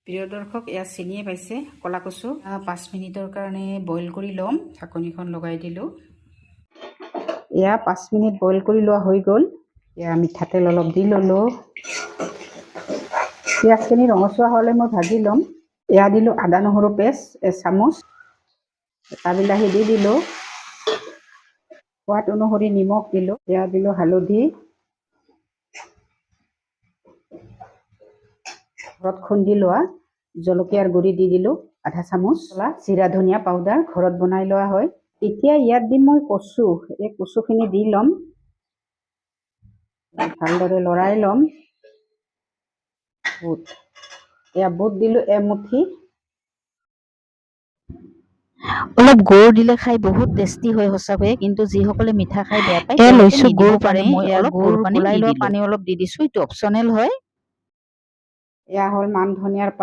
প্ৰিয় দৰ্শক, এয়া চিনিয়ে পাইছে কলা কচু। 5 মিনিটৰ কাৰণে বইল কৰি ল'ম। ঢাকনিখন লগাই দিলোঁ। এয়া 5 মিনিট বইল কৰি লোৱা হৈ গ'ল। এয়া মিঠাতেল অলপ দি ল'লোঁ। পিঁয়াজখিনি ৰঙচুৱা হ'লে মই ভাজি ল'ম। এয়া দিলোঁ আদা নহৰু পেষ্ট এচামুচ। এটা বিলাহী দি দিলোঁ। সোৱাদ অনুসৰি নিমখ দিলোঁ। এয়া দিলোঁ হালধি। ঘৰত খুন্দি লোৱা জলকীয়াৰ গুড়ি দি দিলোঁ আধা চামুচ। জিৰা ধনিয়া পাউডাৰ ঘৰত বনাই লোৱা হয়। এতিয়া ইয়াত দিম মই কচু। এই কচুখিনি দি ল'ম। ভালদৰে লৰাই ল'ম। বুট, এয়া বুট দিলোঁ এমুঠি। অলপ গুৰ দিলে খাই বহুত টেষ্টি হয় সঁচাকৈ, কিন্তু যিসকলে মিঠা খাই বেয়া পায় এয়া তেওঁলোকে লৈছোঁ নিদিব গুড় পাৰে। পানী। মই এয়া অলপ গুড় গুৰ পানী গলাই দি লোৱা দিলোঁ। পানী অলপ দি দিছোঁ। এইটো অপচনেল হয়। এয়া হ'ল মান ধনিয়াৰ